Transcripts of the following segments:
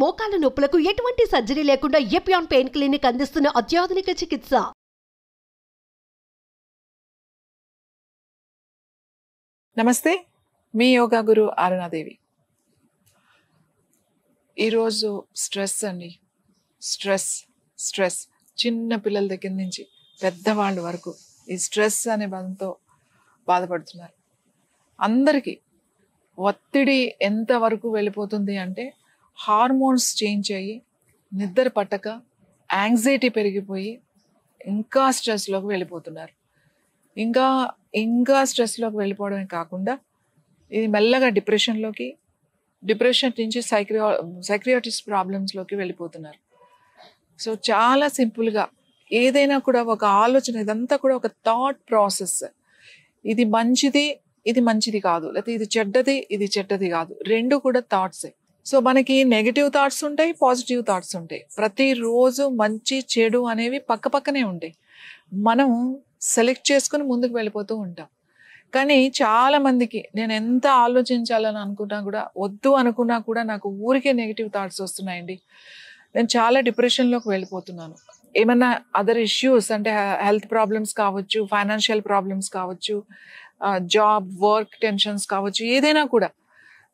మోకాల నొప్పులకు ఎటువంటి సర్జరీ లేకుండా ఎపియాన్ పెయిన్ క్లినిక్ అందిస్తున్న అత్యాధునిక చికిత్స. నమస్తే, మీ యోగా గురు అరుణాదేవి. ఈరోజు స్ట్రెస్ అండి. స్ట్రెస్ చిన్న పిల్లల దగ్గర నుంచి పెద్దవాళ్ళ వరకు ఈ స్ట్రెస్ అనే పదంతో బాధపడుతున్నారు. అందరికీ ఒత్తిడి ఎంతవరకు వెళ్ళిపోతుంది అంటే హార్మోన్స్ చేంజ్ అయ్యి నిద్ర పట్టక యాంగ్జైటీ పెరిగిపోయి ఇంకా స్ట్రెస్లోకి వెళ్ళిపోతున్నారు. ఇంకా స్ట్రెస్లోకి వెళ్ళిపోవడమే కాకుండా ఇది మెల్లగా డిప్రెషన్ నుంచి సైక్రియాటిస్ట్ ప్రాబ్లమ్స్లోకి వెళ్ళిపోతున్నారు. సో చాలా సింపుల్గా ఏదైనా కూడా ఒక ఆలోచన, ఇదంతా కూడా ఒక థాట్ ప్రాసెస్. ఇది మంచిది కాదు, లేకపోతే ఇది చెడ్డది కాదు, రెండు కూడా థాట్సే. సో మనకి నెగిటివ్ థాట్స్ ఉంటాయి, పాజిటివ్ థాట్స్ ఉంటాయి. ప్రతిరోజు మంచి చెడు అనేవి పక్కనే ఉంటాయి. మనం సెలెక్ట్ చేసుకుని ముందుకు వెళ్ళిపోతూ ఉంటాం. కానీ చాలా మందికి నేను ఎంత ఆలోచించాలని అనుకున్నా కూడా, వద్దు అనుకున్నా కూడా నాకు ఊరికే నెగిటివ్ థాట్స్ వస్తున్నాయండి. నేను చాలా డిప్రెషన్లోకి వెళ్ళిపోతున్నాను. ఏమన్నా అదర్ ఇష్యూస్ అంటే హెల్త్ ప్రాబ్లమ్స్ కావచ్చు, ఫైనాన్షియల్ ప్రాబ్లమ్స్ కావచ్చు, జాబ్ వర్క్ టెన్షన్స్ కావచ్చు, ఏదైనా కూడా.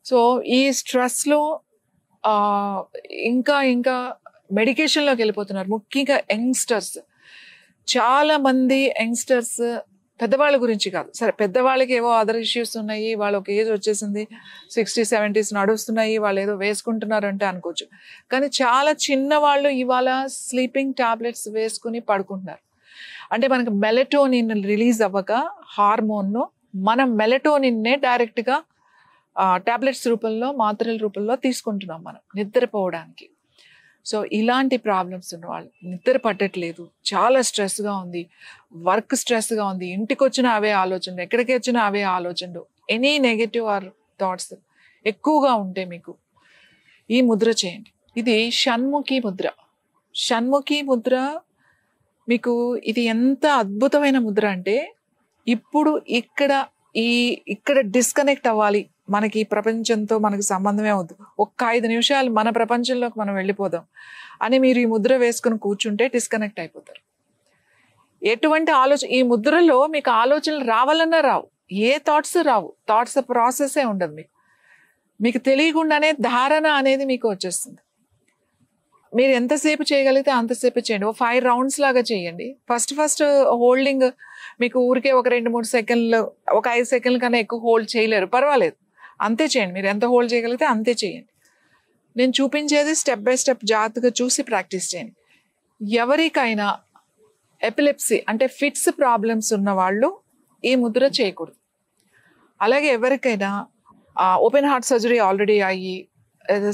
సో ఈ స్ట్రెస్లో ఇంకా మెడికేషన్లోకి వెళ్ళిపోతున్నారు. ముఖ్యంగా యంగ్స్టర్స్, చాలా మంది యంగ్స్టర్స్, పెద్దవాళ్ళ గురించి కాదు, సరే పెద్దవాళ్ళకి ఏవో అదర్ ఇష్యూస్ ఉన్నాయి, వాళ్ళు ఒక ఏజ్ వచ్చేసింది, 60s 70s నడుస్తున్నాయి, వాళ్ళు ఏదో వేసుకుంటున్నారు అంటే అనుకోవచ్చు. కానీ చాలా చిన్నవాళ్ళు ఇవాళ స్లీపింగ్ టాబ్లెట్స్ వేసుకుని పడుకుంటున్నారు. అంటే మనకి మెలటోనిన్ రిలీజ్ అవ్వక హార్మోన్ను, మనం మెలటోనిన్నే డైరెక్ట్గా టాబ్లెట్స్ రూపంలో, మాత్రల రూపంలో తీసుకుంటున్నాం మనం నిద్రపోవడానికి. సో ఇలాంటి ప్రాబ్లమ్స్ ఉన్న వాళ్ళు, నిద్ర పట్టట్లేదు, చాలా స్ట్రెస్గా ఉంది, వర్క్ స్ట్రెస్గా ఉంది, ఇంటికి వచ్చిన అవే ఆలోచనలు, ఎక్కడికి వచ్చినా అవే ఆలోచనలు, ఎనీ నెగటివ్ ఆర్ థాట్స్ ఎక్కువగా ఉంటే మీకు ఈ ముద్ర చేయండి. ఇది షణ్ముఖి ముద్ర. షణ్ముఖి ముద్ర మీకు ఇది ఎంత అద్భుతమైన ముద్ర అంటే, ఇప్పుడు ఇక్కడ డిస్కనెక్ట్ అవ్వాలి, మనకి ప్రపంచంతో మనకి సంబంధమే వద్దు, ఒక్క 5 నిమిషాలు మన ప్రపంచంలోకి మనం వెళ్ళిపోదాం అని మీరు ఈ ముద్ర వేసుకుని కూర్చుంటే డిస్కనెక్ట్ అయిపోతారు. ఎటువంటి ఈ ముద్రలో మీకు ఆలోచనలు రావాలన్నా రావు, ఏ థాట్స్ రావు, థాట్స్ ప్రాసెసే ఉండదు. మీకు తెలియకుండానే ధారణ అనేది మీకు వచ్చేస్తుంది. మీరు ఎంతసేపు చేయగలిగితే అంతసేపు చేయండి. 5 రౌండ్స్ లాగా చేయండి. ఫస్ట్ హోల్డింగ్ మీకు ఊరికే ఒక 2-3 సెకండ్లు, ఒక 5 సెకండ్ల కన్నా ఎక్కువ హోల్డ్ చేయలేరు, పర్వాలేదు, అంతే చేయండి. మీరు ఎంత హోల్డ్ చేయగలిగితే అంతే చేయండి. నేను చూపించేది స్టెప్ బై స్టెప్ జాగ్రత్తగా చూసి ప్రాక్టీస్ చేయండి. ఎవరికైనా ఎపిలెప్సీ అంటే ఫిట్స్ ప్రాబ్లమ్స్ ఉన్న వాళ్ళు ఈ ముద్ర చేయకూడదు. అలాగే ఎవరికైనా ఓపెన్ హార్ట్ సర్జరీ ఆల్రెడీ అయ్యి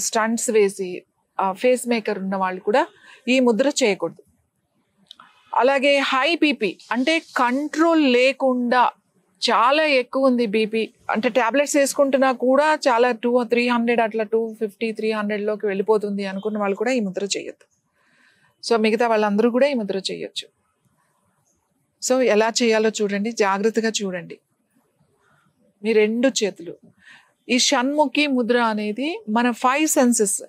స్టంట్స్ వేసి ఫేస్ మేకర్ ఉన్న వాళ్ళు కూడా ఈ ముద్ర చేయకూడదు. అలాగే హై బీపీ అంటే కంట్రోల్ లేకుండా చాలా ఎక్కువ ఉంది బీపీ, అంటే ట్యాబ్లెట్స్ వేసుకుంటున్నా కూడా చాలా 200-300 అట్లా 250-300లోకి వెళ్ళిపోతుంది అనుకున్న వాళ్ళు కూడా ఈ ముద్ర చేయొద్దు. సో మిగతా వాళ్ళందరూ కూడా ఈ ముద్ర చేయొచ్చు. సో ఎలా చేయాలో చూడండి, జాగ్రత్తగా చూడండి. మీ 2 చేతులు, ఈ షణ్ముఖి ముద్ర అనేది మన 5 సెన్సెస్,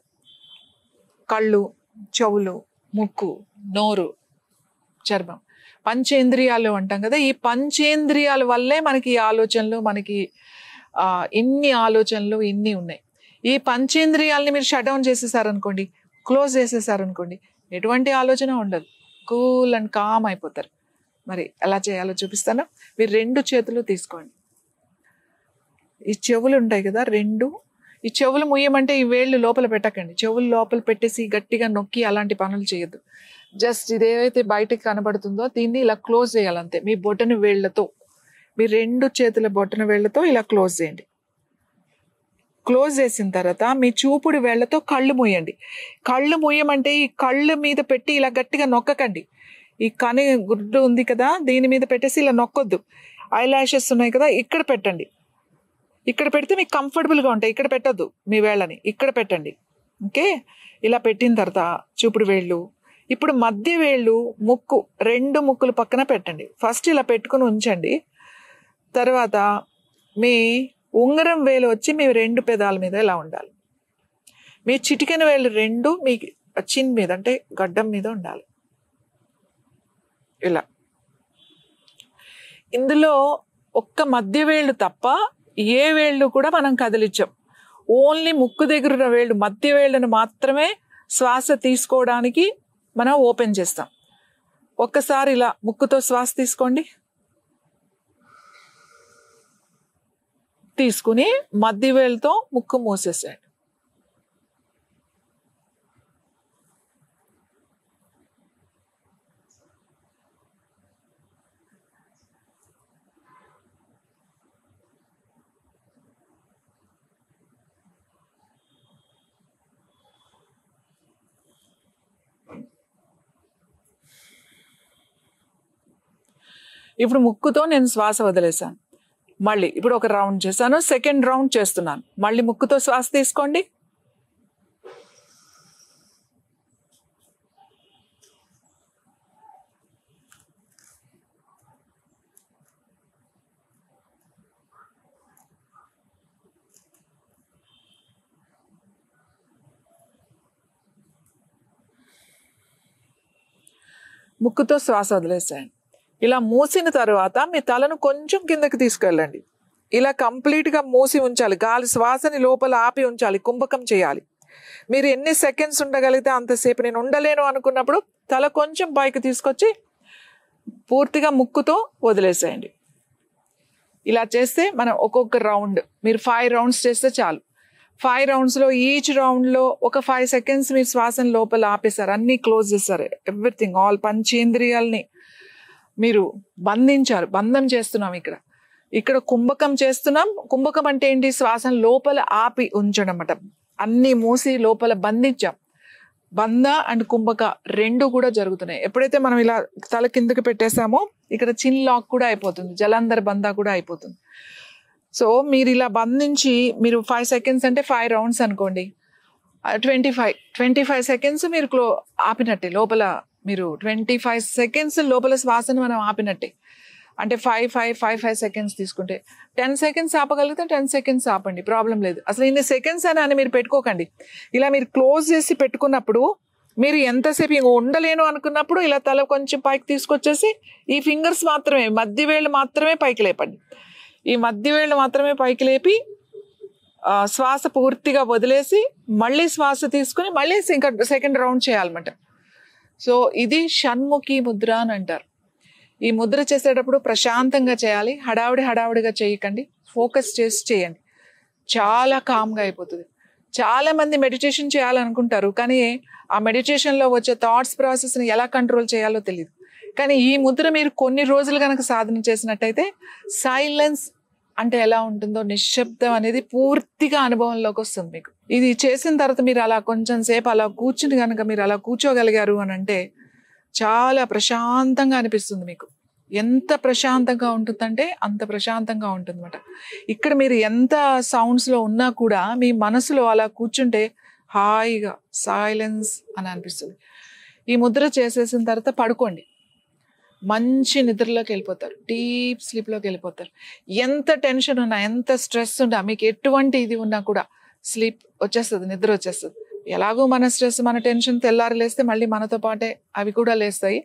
కళ్ళు, చెవులు, ముక్కు, నోరు, చర్మం, పంచేంద్రియాలు అంటాం కదా. ఈ పంచేంద్రియాల వల్లే మనకి ఈ ఆలోచనలు, మనకి ఇన్ని ఆలోచనలు ఇన్ని ఉన్నాయి. ఈ పంచేంద్రియాలని మీరు షట్ డౌన్ చేసేసారనుకోండి, క్లోజ్ చేసేసారనుకోండి, ఎటువంటి ఆలోచన ఉండదు, కూల్ అండ్ కామ్ అయిపోతారు. మరి ఎలా చేయాలో చూపిస్తాను. మీరు 2 చేతులు తీసుకోండి. ఈ చెవులు ఉంటాయి కదా 2, ఈ చెవులు ముయ్యమంటే ఈ వేళ్ళు లోపల పెట్టకండి. చెవులు లోపల పెట్టేసి గట్టిగా నొక్కి అలాంటి పనులు చేయొద్దు. జస్ట్ ఇదేవైతే బయటకు కనబడుతుందో దీన్ని ఇలా క్లోజ్ చేయాలంతే. మీ బొటన వేళ్లతో, మీ 2 చేతుల బొటన వేళ్లతో ఇలా క్లోజ్ చేయండి. క్లోజ్ చేసిన తర్వాత మీ చూపుడు వేళ్లతో కళ్ళు మూయండి. కళ్ళు మూయమంటే ఈ కళ్ళు మీద పెట్టి ఇలా గట్టిగా నొక్కకండి. ఈ కని గుడ్డు ఉంది కదా, దీని మీద పెట్టేసి ఇలా నొక్కొద్దు. ఐ లాషెస్ ఉన్నాయి కదా, ఇక్కడ పెట్టండి. ఇక్కడ పెడితే మీకు కంఫర్టబుల్గా ఉంటాయి. ఇక్కడ పెట్టద్దు, మీ వేళ్ళని ఇక్కడ పెట్టండి. ఓకే, ఇలా పెట్టిన తర్వాత చూపుడు వేళ్ళు, ఇప్పుడు మధ్య వేళ్ళు, ముక్కు, 2 ముక్కులు పక్కన పెట్టండి. ఫస్ట్ ఇలా పెట్టుకుని ఉంచండి. తర్వాత మీ ఉంగరం వేలు వచ్చి మీ 2 పెదాల మీద ఇలా ఉండాలి. మీ చిటికెన వేళ్ళు 2 మీ చిన్ మీద అంటే గడ్డం మీద ఉండాలి. ఇలా ఇందులో ఒక్క మధ్య వేళ్ళు తప్ప ఏ వేళ్ళు కూడా మనం కదిలించాం. ఓన్లీ ముక్కు దగ్గర ఉన్న వేళ్ళు, మధ్య వేళ్ళను మాత్రమే శ్వాస తీసుకోవడానికి మనం ఓపెన్ చేస్తాం. ఒక్కసారి ఇలా ముక్కుతో శ్వాస తీసుకోండి. తీసుకుని మధ్య వేళ్ళతో ముక్కు మూసేసేయండి. ఇప్పుడు ముక్కుతో నేను శ్వాస వదిలేసాను. మళ్ళీ ఇప్పుడు ఒక రౌండ్ చేశాను, సెకండ్ రౌండ్ చేస్తున్నాను. మళ్ళీ ముక్కుతో శ్వాస తీసుకోండి. ముక్కుతో శ్వాస వదిలేసేయండి. ఇలా మూసిన తర్వాత మీ తలను కొంచెం కిందకి తీసుకెళ్ళండి. ఇలా కంప్లీట్గా మూసి ఉంచాలి. గాలి శ్వాసని లోపల ఆపి ఉంచాలి. కుంభకం చేయాలి. మీరు ఎన్ని సెకండ్స్ ఉండగలిగితే అంతసేపు. నేను ఉండలేను అనుకున్నప్పుడు తల కొంచెం పైకి తీసుకొచ్చి పూర్తిగా ముక్కుతో వదిలేసేయండి. ఇలా చేస్తే మనం ఒక్కొక్క రౌండ్, మీరు 5 రౌండ్స్ చేస్తే చాలు. 5 రౌండ్స్లో ఈచ్ రౌండ్లో ఒక 5 సెకండ్స్ మీరు శ్వాసను లోపల ఆపేశారు, అన్నీ క్లోజ్ చేశారు. ఎవ్రీథింగ్, ఆల్ పంచేంద్రియాలని మీరు బంధించారు. బంధం చేస్తున్నాం. ఇక్కడ కుంభకం చేస్తున్నాం. కుంభకం అంటే ఏంటి? శ్వాసను లోపల ఆపి ఉంచడం అన్నమాట. అన్నీ మూసి లోపల బంధించాం. బంధ అండ్ కుంభక 2 కూడా జరుగుతున్నాయి. ఎప్పుడైతే మనం ఇలా తల కిందకి పెట్టేసామో ఇక్కడ చిన్ లాక్ కూడా అయిపోతుంది, జలంధర్ బంధ కూడా అయిపోతుంది. సో మీరు ఇలా బంధించి మీరు 5 సెకండ్స్ అంటే 5 రౌండ్స్ అనుకోండి, 25 సెకండ్స్ మీరు ఆపినట్టే. లోపల మీరు 25 సెకండ్స్ లోపల శ్వాసను మనం ఆపినట్టే. అంటే 5 సెకండ్స్ తీసుకుంటే 10 సెకండ్స్ ఆపగలిగితే 10 సెకండ్స్ ఆపండి, ప్రాబ్లం లేదు. అసలు ఇన్ని సెకండ్స్ అని మీరు పెట్టుకోకండి. ఇలా మీరు క్లోజ్ చేసి పెట్టుకున్నప్పుడు మీరు ఎంతసేపు ఇంక ఉండలేను అనుకున్నప్పుడు ఇలా తల కొంచెం పైకి తీసుకొచ్చేసి ఈ ఫింగర్స్ మాత్రమే, మధ్య వేళ్ళు మాత్రమే పైకి లేపండి. ఈ మధ్య వేళ్ళు మాత్రమే పైకి లేపి శ్వాస పూర్తిగా వదిలేసి మళ్ళీ శ్వాస తీసుకుని మళ్ళీ ఇంకా సెకండ్ రౌండ్ చేయాలన్నమాట. సో ఇది షణ్ముఖి ముద్ర అని అంటారు. ఈ ముద్ర చేసేటప్పుడు ప్రశాంతంగా చేయాలి. హడావుడిగా చేయకండి, ఫోకస్ చేసి చేయండి. చాలా కామ్గా అయిపోతుంది. చాలా మంది మెడిటేషన్ చేయాలనుకుంటారు, కానీ ఆ మెడిటేషన్లో వచ్చే థాట్స్ ప్రాసెస్ని ఎలా కంట్రోల్ చేయాలో తెలియదు. కానీ ఈ ముద్ర మీరు కొన్ని రోజులు కనుక సాధన చేసినట్టయితే సైలెన్స్ అంటే ఎలా ఉంటుందో, నిశ్శబ్దం అనేది పూర్తిగా అనుభవంలోకి వస్తుంది మీకు. ఇది చేసిన తర్వాత మీరు అలా కొంచెం సేపు అలా కూర్చుని కనుక మీరు అలా కూర్చోగలిగారు అని అంటే చాలా ప్రశాంతంగా అనిపిస్తుంది మీకు. ఎంత ప్రశాంతంగా ఉంటుందంటే అంత ప్రశాంతంగా ఉంటుంది అన్నమాట. ఇక్కడ మీరు ఎంత సౌండ్స్లో ఉన్నా కూడా మీ మనసులో అలా కూర్చుంటే హాయిగా సైలెన్స్ అని అనిపిస్తుంది. ఈ ముద్ర చేసేసిన తర్వాత పడుకోండి, మంచి నిద్రలోకి వెళ్ళిపోతారు, డీప్ స్లీప్లోకి వెళ్ళిపోతారు. ఎంత టెన్షన్ ఉన్నా, ఎంత స్ట్రెస్ ఉన్నా, మీకు ఎటువంటి ఇది ఉన్నా కూడా స్లీప్ వచ్చేస్తుంది, నిద్ర వచ్చేస్తుంది. ఎలాగో మన స్ట్రెస్, మన టెన్షన్ తెల్లారి లేస్తే మళ్ళీ మనతో పాటే అవి కూడా లేస్తాయి.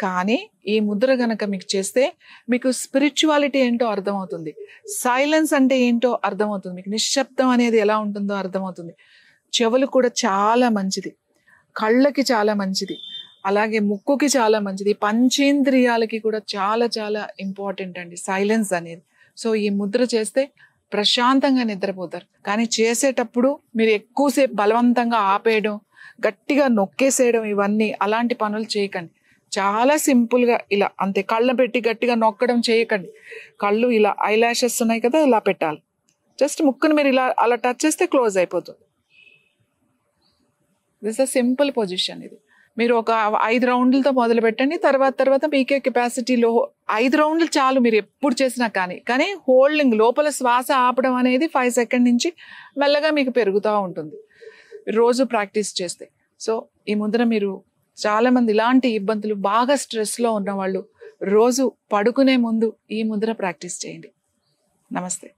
కానీ ఈ ముద్ర గనక మీకు చేస్తే మీకు స్పిరిచువాలిటీ ఏంటో అర్థమవుతుంది, సైలెన్స్ అంటే ఏంటో అర్థమవుతుంది, మీకు నిశ్శబ్దం అనేది ఎలా ఉంటుందో అర్థమవుతుంది. చెవులు కూడా చాలా మంచిది, కళ్ళకి చాలా మంచిది, అలాగే ముక్కుకి చాలా మంచిది, పంచేంద్రియాలకి కూడా చాలా చాలా ఇంపార్టెంట్ అండి సైలెన్స్ అనేది. సో ఈ ముద్ర చేస్తే ప్రశాంతంగా నిద్రపోతారు. కానీ చేసేటప్పుడు మీరు ఎక్కువసేపు బలవంతంగా ఆపేయడం, గట్టిగా నొక్కేసేయడం, ఇవన్నీ అలాంటి పనులు చేయకండి. చాలా సింపుల్గా ఇలా అంతే, కళ్ళ పెట్టి గట్టిగా నొక్కడం చేయకండి. కళ్ళు ఇలా ఐలాషెస్ ఉన్నాయి కదా, ఇలా పెట్టాలి. జస్ట్ ముక్కును మీరు ఇలా అలా టచ్ చేస్తే క్లోజ్ అయిపోతుంది. This a simple position. ఇది మీరు ఒక 5 రౌండ్లతో మొదలు పెట్టండి. తర్వాత మీకే కెపాసిటీలో 5 రౌండ్లు చాలు మీరు ఎప్పుడు చేసినా. కానీ హోల్డింగ్, లోపల శ్వాస ఆపడం అనేది 5 సెకండ్ నుంచి మెల్లగా మీకు పెరుగుతూ ఉంటుంది రోజు ప్రాక్టీస్ చేస్తే. సో ఈ ముద్ర మీరు చాలామంది ఇలాంటి ఇబ్బందులు, బాగా స్ట్రెస్లో ఉన్న వాళ్ళు రోజు పడుకునే ముందు ఈ ముద్ర ప్రాక్టీస్ చేయండి. నమస్తే.